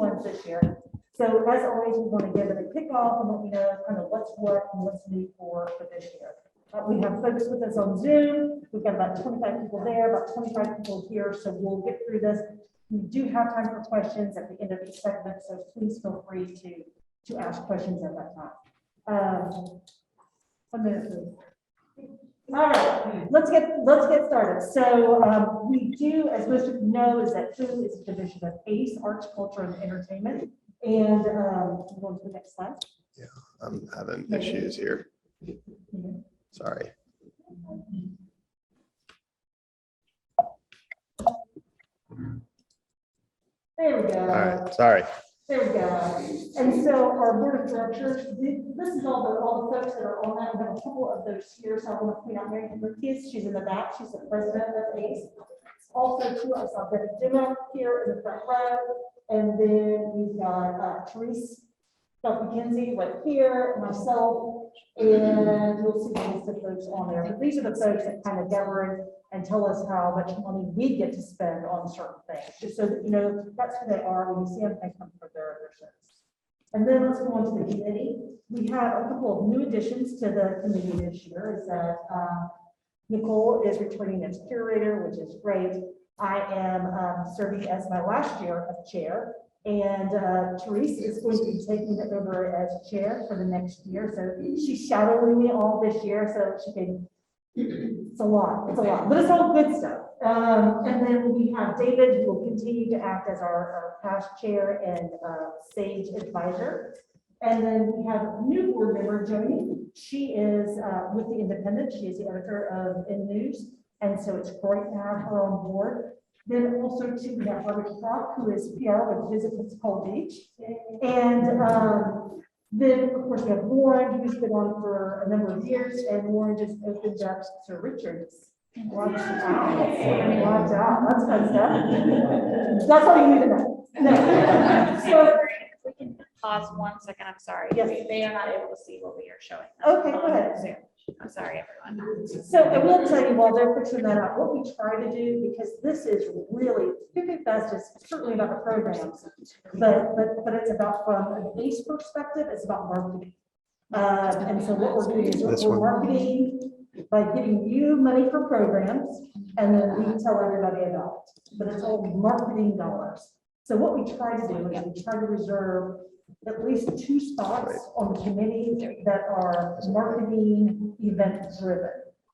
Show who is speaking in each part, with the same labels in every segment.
Speaker 1: ones this year. So as always, we want to give it a kickoff and let you know kind of what's what and what's new for this year. We have folks with us on Zoom. We've got about 25 people there, about 25 people here. So we'll get through this. We do have time for questions at the end of each segment, so please feel free to ask questions at that time. 1 minute, please. All right, let's get started. So we do, as most of you know, is that Foo is a division of ACE, Arts, Culture, and Entertainment. And we'll go to the next slide.
Speaker 2: Yeah, I'm having issues here. Sorry.
Speaker 1: There we go.
Speaker 2: All right, sorry.
Speaker 1: There we go. And so our board of directors, this is all the folks that are on that. We have a couple of those here. So I want to point out Mary Lucas. She's in the back. She's the president of ACE. Also, too, I saw Betty Duma here in the front row. And then we've got Therese McKenzie right here, myself, and you'll see the list of folks on there. But these are the folks that kind of govern and tell us how much money we get to spend on certain things, just so that you know that's who they are when you see them they come for their service. And then let's go on to the committee. We have a couple of new additions to the committee this year. Is that Nicole is returning as curator, which is great. I am serving as my last year as chair, and Therese is going to be taking it over as chair for the next year. So she's shadowing me all this year, so she can. It's a lot, but it's all good stuff. And then we have David, who will continue to act as our past chair and sage advisor. And then we have a new board member, Joni. She is with the Independent. She is the editor of In News. And so it's great to have her on board. Then also too, we have Barbara Clark, who is PR with Visit Pensacola Beach. And then of course we have Warren, who's been on for a number of years, and Warren just opened up Sir Richard's. Watch out. That's fun stuff. That's all you need to know. No. So
Speaker 3: we can pause 1 second. I'm sorry.
Speaker 1: Yes.
Speaker 3: They are not able to see what we are showing.
Speaker 1: Okay, go ahead.
Speaker 3: Zoom. I'm sorry, everyone.
Speaker 1: So I will tell you while they're fixing that up, what we try to do, because this is really, Picnic Fest is certainly about the programs, but it's about from an ACE perspective, it's about marketing. And so what we're doing is we're marketing by giving you money for programs, and then we tell everybody about it. But it's all marketing dollars. So what we try to do is we try to reserve at least 2 spots on the committee that are marketing event driven.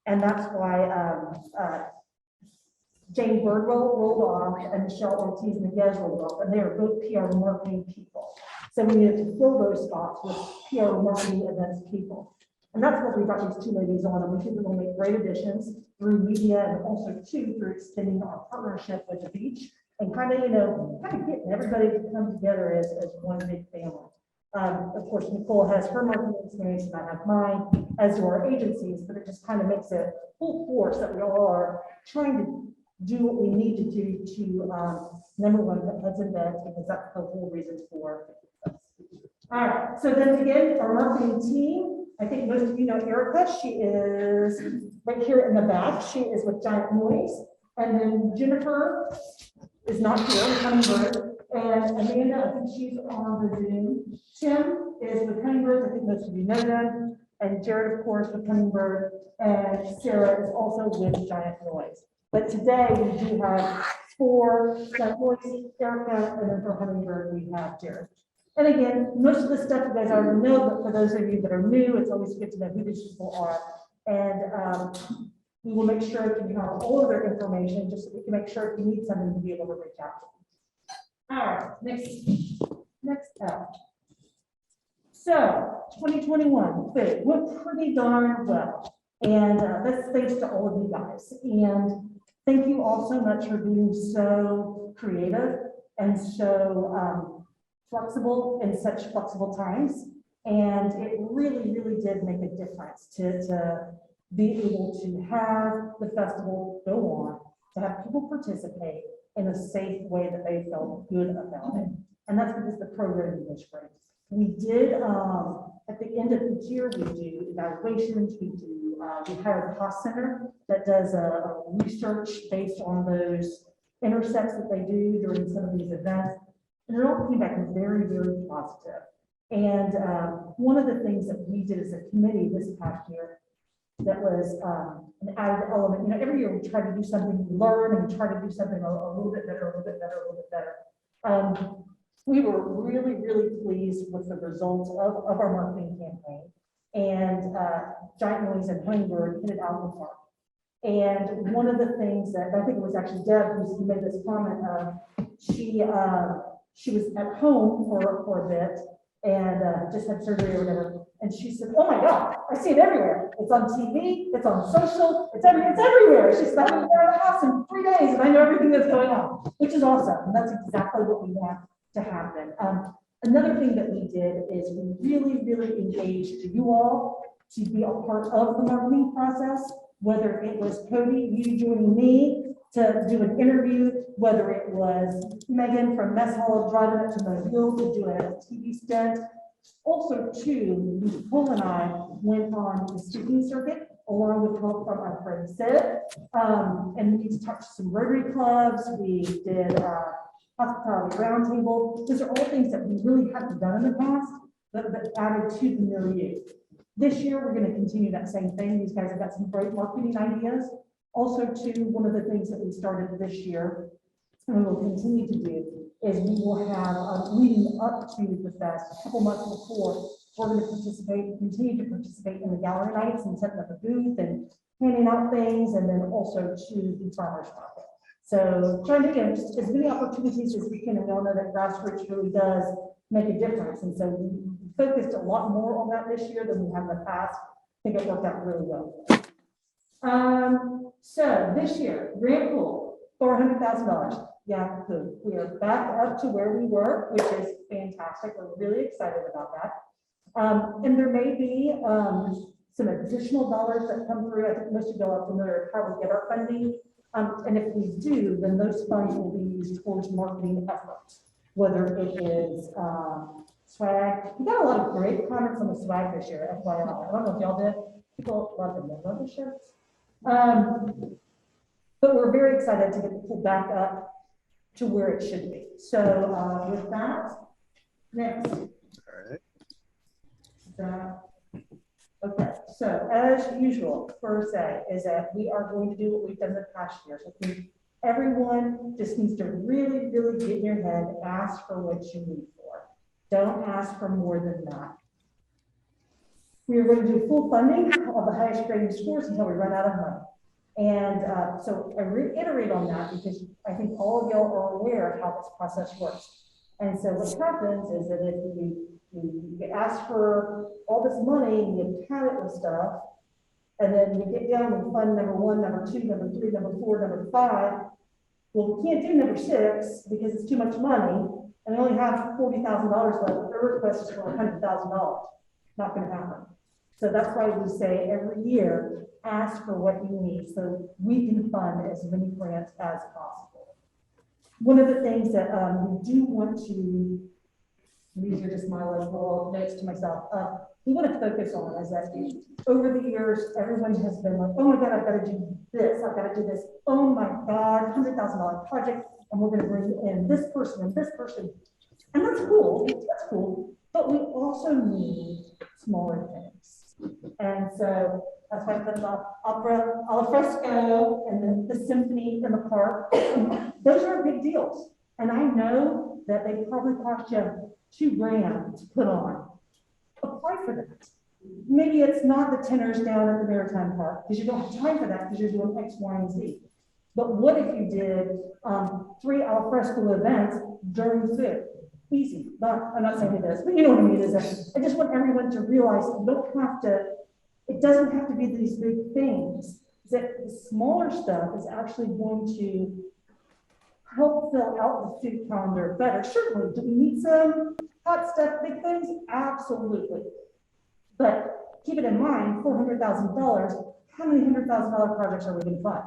Speaker 1: And that's why Jane Birdwell rolled off and Michelle Ortiz Miguez rolled off, and they are both PR marketing people. So we needed to fill those spots with PR marketing events people. And that's what we got these 2 ladies on, and we think we'll make great additions through media and also too through extending our partnership with the beach. And kind of getting everybody to come together as one big family. Of course, Nicole has her marketing experience and I have mine, as do our agencies, but it just kind of makes it full force that we all are trying to do what we need to do to, number one, put heads in beds, because that's the whole reason for this. All right, so then again, our marketing team, I think most of you know Erica. She is right here in the back. She is with Giant Noise. And then Jennifer is not here, Hummingbird, and Amanda, I think she's on the Zoom. Tim is with Hummingbird, I think most of you know them, and Jared, of course, with Hummingbird, and Sarah is also with Giant Noise. But today we do have 4 Giant Noise, Erica, and then for Hummingbird we have Jared. And again, most of the stuff you guys already know, but for those of you that are new, it's always good to know who these people are. And we will make sure that you have all of their information, just so we can make sure if you need something to be able to reach out to. All right, next up. So 2021 went pretty darn well, and that's thanks to all of you guys. And thank you all so much for being so creative and so flexible in such flexible times. And it really, really did make a difference to be able to have the festival go on, to have people participate in a safe way that they felt good about it. And that's because the program was great. We did, at the end of each year, we do evaluations, we hire a cost center that does a research based on those intercepts that they do during some of these events. And it all came back very, very positive. And one of the things that we did as a committee this past year that was an added element, you know, every year we try to do something, we learn, and we try to do something a little bit better, a little bit better, a little bit better. We were really, really pleased with the results of our marketing campaign. And Giant Noise and Hummingbird hit it out of the park. And one of the things that I think it was actually Deb who made this comment she was at home for a bit and just had surgery or whatever. And she said, "Oh my God, I see it everywhere. It's on TV, it's on social, it's everywhere." She said, "I've been there in the house in 3 days and I know everything that's going on," which is awesome. And that's exactly what we want to happen. Another thing that we did is we really, really engaged you all to be a part of the marketing process, whether it was Cody, you joining me to do an interview, whether it was Megan from Mess Hall driving up to Mobile to do a TV stunt. Also, too, Nicole and I went on the speaking circuit along with help from our friend Sid. And we talked to some Rotary clubs. We did hospitality roundtable. Those are all things that we really haven't done in the past, but added to the milieu. This year, we're going to continue that same thing. These guys have got some great marketing ideas. Also, too, one of the things that we started this year, and we will continue to do, is we will have, leading up to the fest, a couple months before, we're going to continue to participate in the gallery nights and setting up a booth and handing out things, and then also to the farmers market. So trying to get as many opportunities as we can, and we all know that grassroots really does make a difference. And so we focused a lot more on that this year than we have in the past. I think it worked out really well. So this year, grant pool, $400,000. Yeah, good. We are back up to where we were, which is fantastic. We're really excited about that. And there may be some additional dollars that come through. I think most of y'all are familiar with how we get our funding. And if we do, then those funds will be used towards marketing efforts, whether it is swag. We got a lot of great comments on the swag this year, FYI. I don't know if y'all did. People love them. They love the shirts. But we're very excited to get the pool back up to where it should be. So with that, next.
Speaker 2: All right.
Speaker 1: Okay, so as usual, first say is that we are going to do what we've done the past year. So I think everyone just needs to really, really get in your head, ask for what you need for. Don't ask for more than that. We are going to do full funding of the highest grading scores until we run out of money. And so I reiterate on that because I think all of y'all are aware of how this process works. And so what happens is that if you get asked for all this money and you count it with stuff, and then we get down and fund number 1, number 2, number 3, number 4, number 5. Well, we can't do number 6 because it's too much money, and we only have $40,000 left. The request is for $100,000. Not going to happen. So that's why we say every year, ask for what you need so we can fund as many grants as possible. One of the things that we do want to, these are just my little notes to myself, we want to focus on is that over the years, everyone has been like, oh my God, I've got to do this, I've got to do this. Oh my God, $100,000 project, and we're going to bring in this person and this person. And that's cool, but we also need smaller things. And so that's why I put the opera al fresco and then the symphony in the park. Those are big deals. And I know that they probably cost you $2,000 to put on. Apply for that. Maybe it's not the tenors down at the Maritime Park because you don't have time for that because you're doing X, Y, and Z. But what if you did 3 al fresco events during food? Easy. I'm not saying it is, but you know what I mean. I just want everyone to realize you don't have to, it doesn't have to be these big things. That the smaller stuff is actually going to help fill out the food calendar better. Certainly, do we need some hot stuff, big things? Absolutely. But keep it in mind, $400,000, how many $100,000 projects are we going to fund?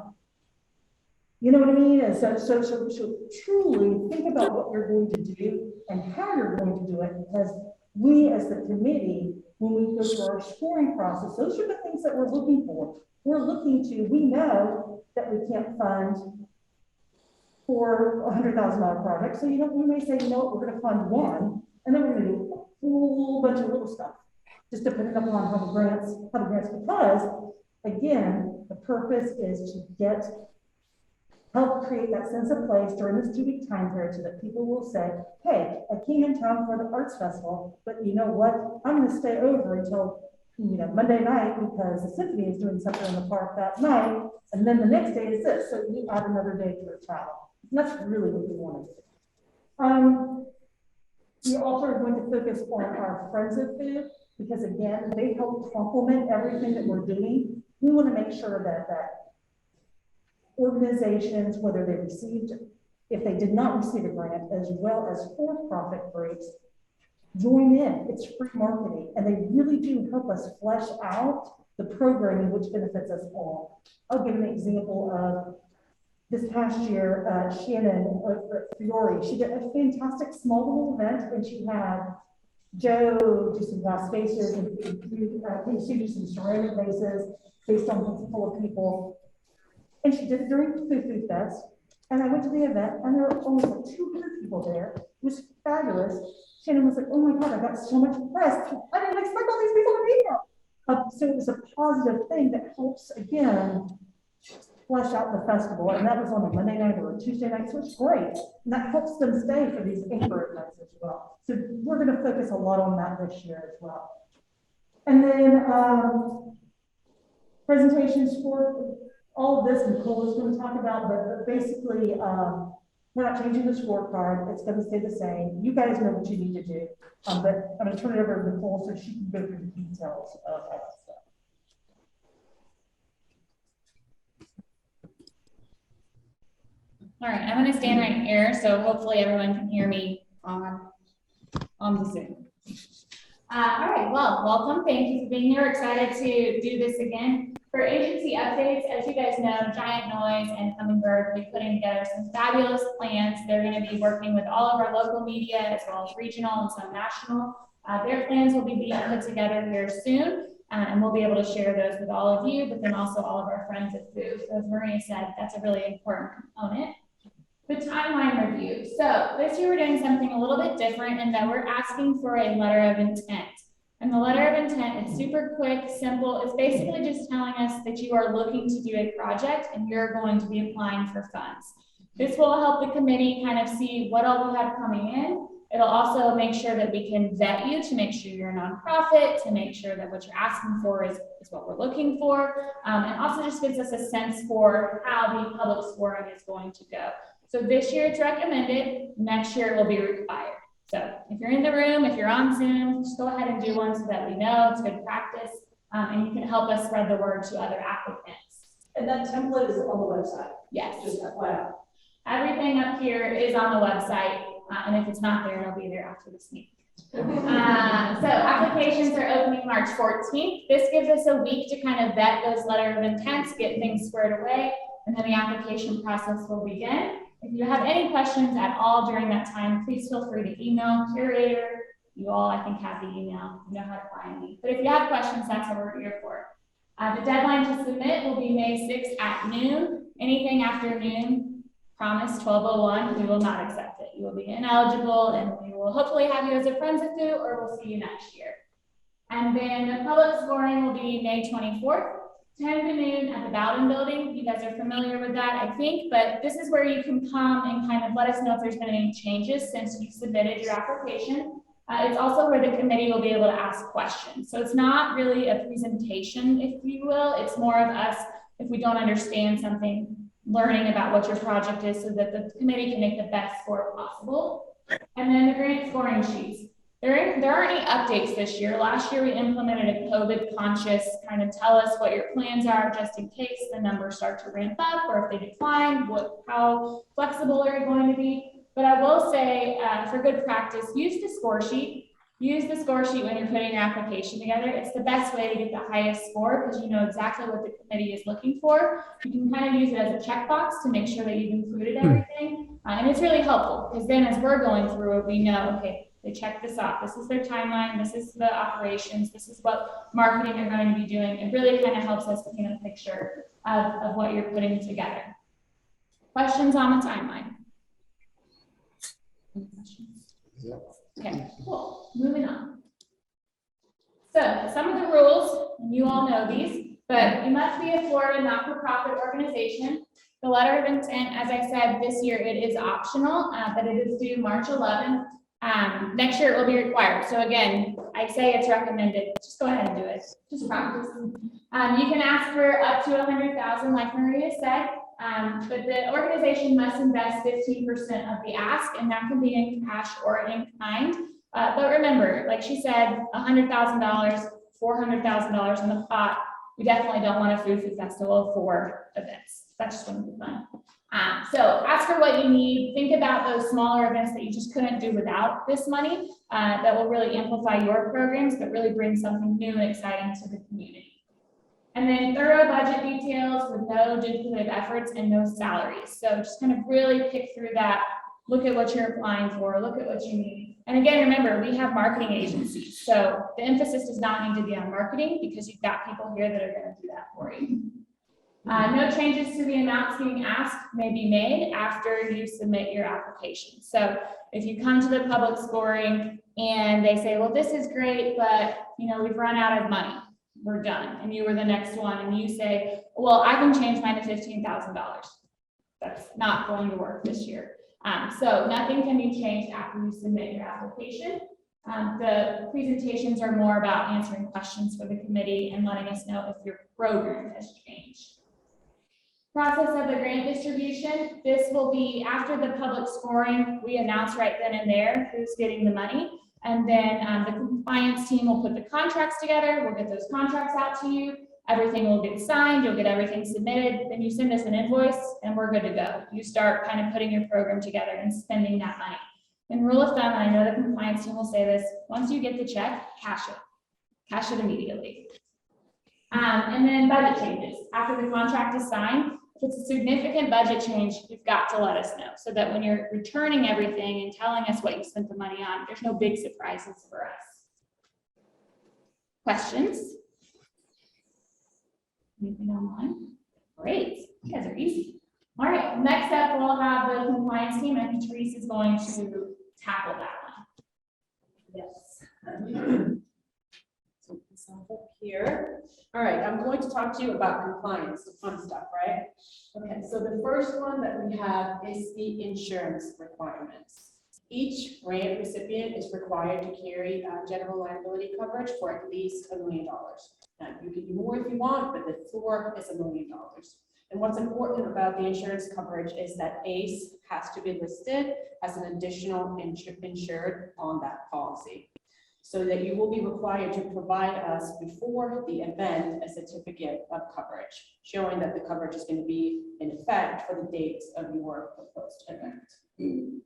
Speaker 1: You know what I mean? And so truly think about what you're going to do and how you're going to do it, because we as the committee, when we go through our scoring process, those are the things that we're looking for. We're looking to, we know that we can't fund for $100,000 project. So, we may say, we're gonna fund one, and then we're gonna do a whole bunch of little stuff, just depending upon how the grants, because, again, the purpose is to help create that sense of place during this 2-week time period so that people will say, hey, I came in town for the arts festival, but you know what? I'm gonna stay over until, Monday night because the symphony is doing something in the park that night, and then the next day is this, so you add another day to your travel. And that's really what we want to do. We also are going to focus on our friends of food, because again, they help complement everything that we're doing. We want to make sure that organizations, whether they received, if they did not receive a grant, as well as for-profit groups, join in. It's free marketing, and they really do help us flesh out the programming which benefits us all. I'll give an example of this past year, Shannon Fiore, she did a fantastic small little event, and she had Joe do some glass faces, and she did some ceramic vases based on what's full of people. And she did it during Foo Foo Fest. And I went to the event, and there were almost like 200 people there. It was fabulous. Shannon was like, oh my God, I got so much press. I didn't expect all these people to be here. So it was a positive thing that helps, again, flesh out the festival. And that was on a Monday night or a Tuesday night, so it's great. And that helps them stay for these anchor events as well. So we're going to focus a lot on that this year as well. And then presentations for all of this, Nicole is going to talk about, but basically, we're not changing the scorecard. It's going to stay the same. You guys know what you need to do. But I'm going to turn it over to Nicole so she can go through the details of all that stuff.
Speaker 3: All right, I'm gonna stand right here, so hopefully everyone can hear me on the Zoom. All right, well, welcome. Thank you for being here. We're excited to do this again. For agency updates, as you guys know, Giant Noise and Hummingbird will be putting together some fabulous plans. They're going to be working with all of our local media as well as regional and some national. Their plans will be being put together here soon, and we'll be able to share those with all of you, but then also all of our friends at Foo. So as Maria said, that's a really important component. The timeline review. So this year we're doing something a little bit different in that we're asking for a letter of intent. And the letter of intent is super quick, simple. It's basically just telling us that you are looking to do a project and you're going to be applying for funds. This will help the committee kind of see what all we have coming in. It'll also make sure that we can vet you to make sure you're a nonprofit, to make sure that what you're asking for is what we're looking for. And also just gives us a sense for how the public scoring is going to go. So this year it's recommended, next year it will be required. So if you're in the room, if you're on Zoom, just go ahead and do one so that we know it's good practice, and you can help us spread the word to other applicants.
Speaker 1: And that template is on the website.
Speaker 3: Yes.
Speaker 1: Just FYI.
Speaker 3: Everything up here is on the website, and if it's not there, it'll be there after this meeting. So applications are opening March 14th. This gives us a week to kind of vet those letter of intents, get things squared away, and then the application process will begin. If you have any questions at all during that time, please feel free to email curator. You all, I think, have the email. You know how to find me. But if you have questions, that's what we're here for. The deadline to submit will be May 6th at noon. Anything after noon, promise 12:01, we will not accept it. You will be ineligible, and we will hopefully have you as a friends of Foo, or we'll see you next year. And then the public scoring will be May 24th. 10 to noon at the Bowden building. You guys are familiar with that, I think, but this is where you can come and kind of let us know if there's been any changes since you submitted your application. It's also where the committee will be able to ask questions. So it's not really a presentation, if you will. It's more of us, if we don't understand something, learning about what your project is so that the committee can make the best score possible. And then the grant scoring sheets. There aren't any updates this year. Last year we implemented a COVID conscious kind of tell us what your plans are just in case the numbers start to ramp up or if they decline, how flexible are you going to be? But I will say for good practice, use the score sheet. Use the score sheet when you're putting your application together. It's the best way to get the highest score because you know exactly what the committee is looking for. You can kind of use it as a checkbox to make sure that you've included everything. And it's really helpful because then as we're going through it, we know, okay, they check this off. This is their timeline. This is the operations. This is what marketing are going to be doing. It really kind of helps us paint a picture of what you're putting together. Questions on the timeline? Any questions?
Speaker 2: Yep.
Speaker 3: Okay, cool. Moving on. So some of the rules, and you all know these, but you must be a Florida not-for-profit organization. The letter of intent, as I said, this year it is optional, but it is due March 11th. Next year it will be required. So again, I say it's recommended. Just go ahead and do it. Just practice. You can ask for up to 100,000, like Maria said, but the organization must invest 15% of the ask, and that can be in cash or in kind. But remember, like she said, $100,000, $400,000 in the pot. We definitely don't want a food festival for events. That just wouldn't be fun. So ask for what you need. Think about those smaller events that you just couldn't do without this money that will really amplify your programs, but really bring something new and exciting to the community. And then thorough budget details with no duplicative efforts and no salaries. So just kind of really pick through that. Look at what you're applying for. Look at what you need. And again, remember, we have marketing agencies. So the emphasis does not need to be on marketing because you've got people here that are going to do that for you. No changes to the amounts being asked may be made after you submit your application. So if you come to the public scoring and they say, well, this is great, but we've run out of money, we're done. And you were the next one and you say, well, I can change mine to $15,000. That's not going to work this year. So nothing can be changed after you submit your application. The presentations are more about answering questions for the committee and letting us know if your program has changed. Process of the grant distribution. This will be after the public scoring. We announce right then and there who's getting the money. And then the compliance team will put the contracts together. We'll get those contracts out to you. Everything will get signed. You'll get everything submitted. Then you send us an invoice and we're good to go. You start kind of putting your program together and spending that money. And rule of thumb, and I know the compliance team will say this, once you get the check, cash it. Cash it immediately. And then budget changes. After the contract is signed, if it's a significant budget change, you've got to let us know so that when you're returning everything and telling us what you spent the money on, there's no big surprises for us. Questions? Anything online? Great, you guys are easy. All right, next up, we'll have the compliance team, and Therese is going to tackle that one.
Speaker 4: Yes. So this up here. All right, I'm going to talk to you about compliance, the fun stuff, right? Okay, so the first one that we have is the insurance requirements. Each grant recipient is required to carry general liability coverage for at least $1 million. Now, you can do more if you want, but the floor is $1 million. And what's important about the insurance coverage is that ACE has to be listed as an additional insured on that policy, so that you will be required to provide us before the event a certificate of coverage, showing that the coverage is going to be in effect for the dates of your proposed event.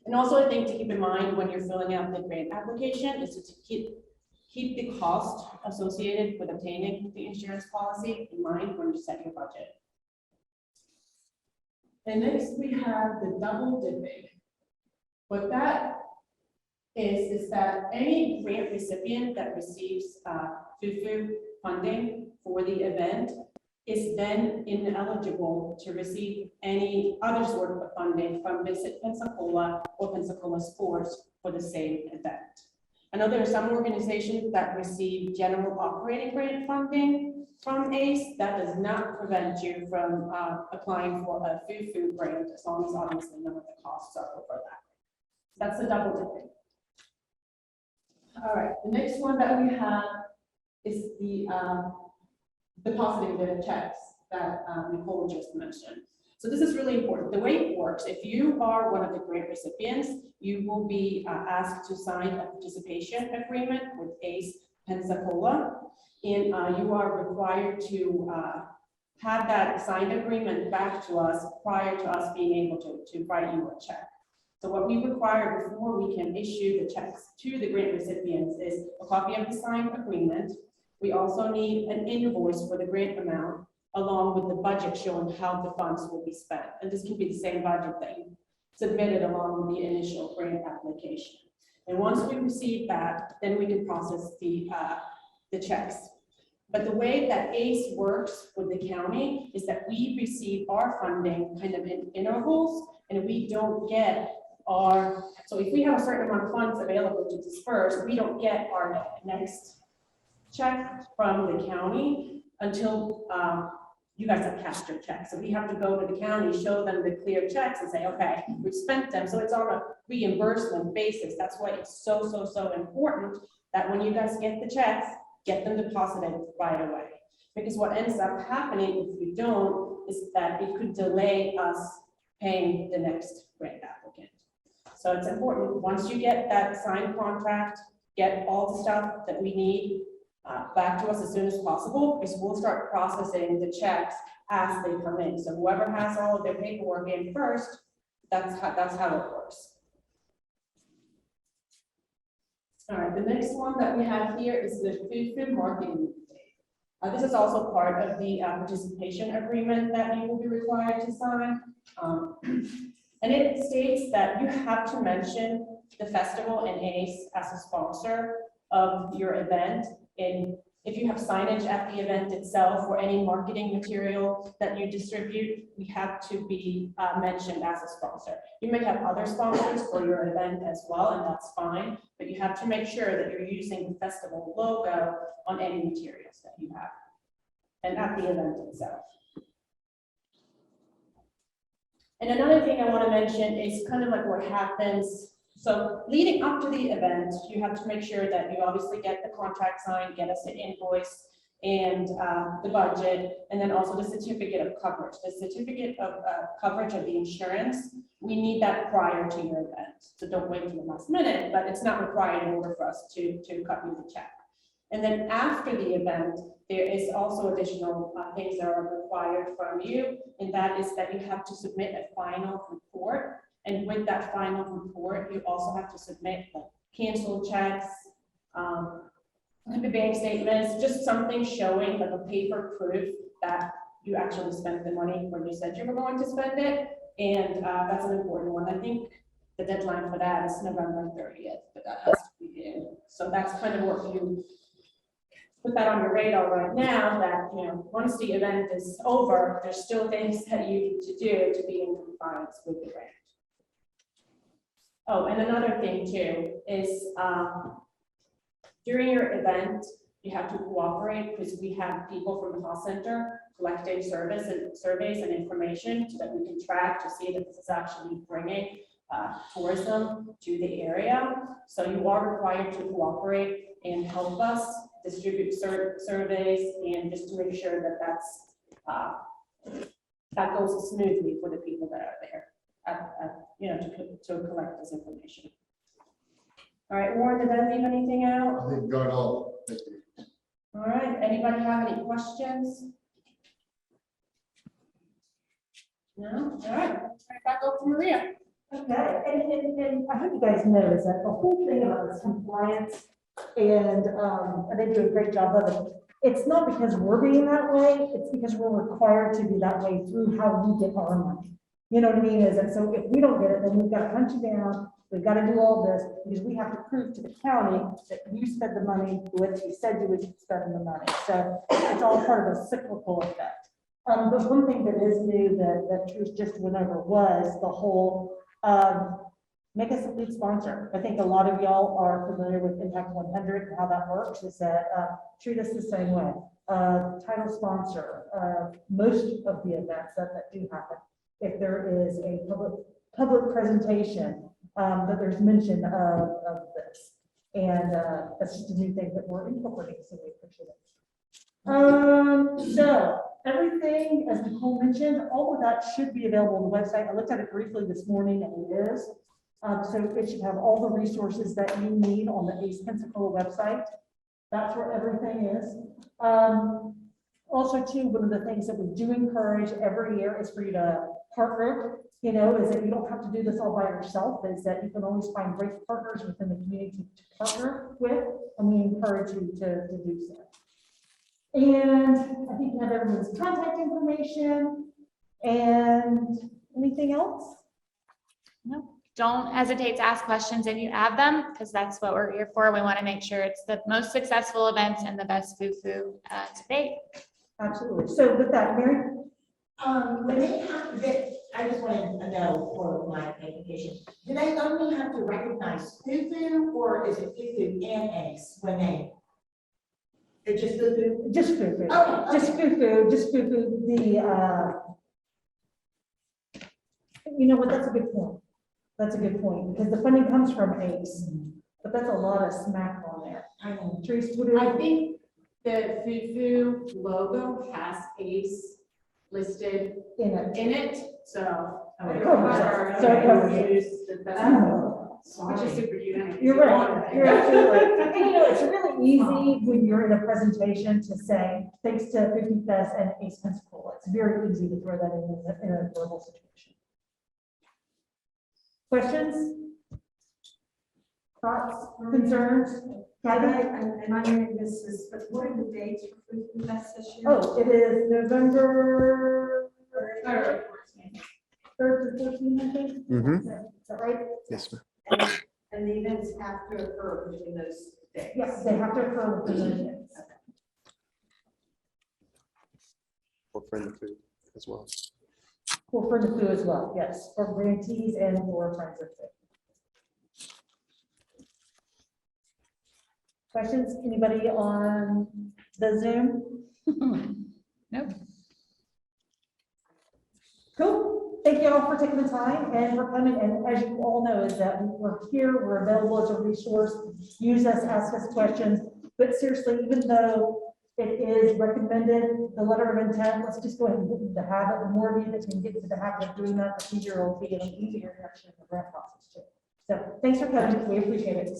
Speaker 4: And also, I think to keep in mind when you're filling out the grant application is to keep the cost associated with obtaining the insurance policy in mind when you set your budget. And next we have the double dipping. What that is that any grant recipient that receives Foo funding for the event is then ineligible to receive any other sort of funding from Visit Pensacola or Pensacola Sports for the same event. I know there are some organizations that receive general operating grant funding from ACE. That does not prevent you from applying for a Foo Foo grant, as long as obviously none of the costs are over that. That's the double dipping. All right, the next one that we have is the depositing the checks that Nicole just mentioned. So this is really important. The way it works, if you are one of the grant recipients, you will be asked to sign a participation agreement with ACE Pensacola, and you are required to have that signed agreement back to us prior to us being able to write you a check. So what we require before we can issue the checks to the grant recipients is a copy of the signed agreement. We also need an invoice for the grant amount, along with the budget showing how the funds will be spent. And this can be the same budget that you submitted along with the initial grant application. And once we receive that, then we can process the checks. But the way that ACE works with the county is that we receive our funding kind of in intervals, and we don't get so if we have a certain amount of funds available to disperse, we don't get our next check from the county until, you guys have cashed your check. So we have to go to the county, show them the clear checks and say, okay, we've spent them. So it's on a reimbursement basis. That's why it's so, so, so important that when you guys get the checks, get them deposited right away. Because what ends up happening if you don't is that it could delay us paying the next grant applicant. So it's important, once you get that signed contract, get all the stuff that we need back to us as soon as possible, because we'll start processing the checks as they come in. So whoever has all of their paperwork in first, that's how it works. All right, the next one that we have here is the Foo Foo Marketing Day. This is also part of the participation agreement that you will be required to sign. And it states that you have to mention the festival and ACE as a sponsor of your event. And if you have signage at the event itself or any marketing material that you distribute, we have to be mentioned as a sponsor. You may have other sponsors for your event as well, and that's fine, but you have to make sure that you're using the festival logo on any materials that you have and at the event itself. And another thing I want to mention is kind of like what happens. So leading up to the event, you have to make sure that you obviously get the contract signed, get us an invoice and the budget, and then also the certificate of coverage. The certificate of coverage of the insurance, we need that prior to your event. So don't wait till the last minute, but it's not required in order for us to cut you the check. And then after the event, there is also additional things that are required from you, and that is that you have to submit a final report. And with that final report, you also have to submit like canceled checks, the bank statements, just something showing like a paper proof that you actually spent the money when you said you were going to spend it. And that's an important one. I think the deadline for that is November 30th, but that has to be in. So that's kind of what you put that on your radar right now, that, you know, once the event is over, there's still things that you need to do to be in compliance with the grant. Oh, and another thing too is during your event, you have to cooperate because we have people from the call center collecting surveys and information so that we can track to see that this is actually bringing tourism to the area. So you are required to cooperate and help us distribute surveys and just to make sure that that goes smoothly for the people that are there. You know, to collect this information. All right, Warren, did I leave anything out?
Speaker 2: I think you got it all. Thank you.
Speaker 4: All right, anybody have any questions? No? All right, back over to Maria.
Speaker 1: Okay, and I hope you guys know is that the whole thing about this compliance and they do a great job of it. It's not because we're being that way, it's because we're required to be that way through how we get our money. You know what I mean? Is that so if we don't get it, then we've got to hunt you down. We've got to do all this because we have to prove to the county that you spent the money with you said you would spend the money. So it's all part of a cyclical effect. But one thing that is new that Trish just went over was the whole make us a lead sponsor. I think a lot of y'all are familiar with Impact 100 and how that works. Is that treat us the same way. Title sponsor most of the events that do happen. If there is a public presentation, that there's mention of this. And that's just a new thing that we're incorporating, so we appreciate it. So everything, as Nicole mentioned, all of that should be available on the website. I looked at it briefly this morning and it is. So it should have all the resources that you need on the ACE Pensacola website. That's where everything is. Also too, one of the things that we do encourage every year is for you to partner, you know, is that you don't have to do this all by yourself, is that you can always find great partners within the community to partner with, and we encourage you to do so. And I think you have everyone's contact information and anything else?
Speaker 3: No, don't hesitate to ask questions if you have them, because that's what we're here for. We want to make sure it's the most successful event and the best foo-foo to date.
Speaker 1: Absolutely. So with that, Mary?
Speaker 5: When they have, I just wanted to know for my application, do they only have to recognize Foo Foo, or is it Foo Foo and Ace when they? It's just Foo Foo?
Speaker 1: Just Foo Foo.
Speaker 5: Okay,
Speaker 1: Just Foo Foo, just Foo Foo, you know what, that's a good point. That's a good point, because the funding comes from ACE, but that's a lot of smack on there.
Speaker 5: I know.
Speaker 1: Teresa, what do
Speaker 4: I
Speaker 1: you?
Speaker 4: think the Foo logo has ACE listed
Speaker 1: In it.
Speaker 4: in it, so.
Speaker 1: So it covers it.
Speaker 4: Which is super unique.
Speaker 1: You're right, you're absolutely right. And you know, it's really easy when you're in a presentation to say, thanks to Foo Foo Fest and ACE Pensacola. It's very easy to throw that in a verbal situation. Questions? Thoughts, concerns? Kathy?
Speaker 6: And I may miss this, but what are the dates for Foo Foo Fest this year?
Speaker 1: Oh, it is November 3rd to 14th, I think.
Speaker 2: Mhm.
Speaker 1: Is that right?
Speaker 2: Yes, ma'am.
Speaker 6: And the events have to occur between those days?
Speaker 1: Yes, they have to occur within those days.
Speaker 2: For friend of food as well.
Speaker 1: For the food as well, yes, for grantees and for friends of food. Questions, anybody on the Zoom?
Speaker 3: Nope.
Speaker 1: Cool, thank you all for taking the time and for coming, and as you all know, is that we're here, we're available as a resource, use us, ask us questions, but seriously, even though it is recommended, the letter of intent, let's just go ahead and get into the habit. The more of you that can get into the habit of doing that, the easier it will be, and easier actually in the grant process too. So thanks for coming, we appreciate it.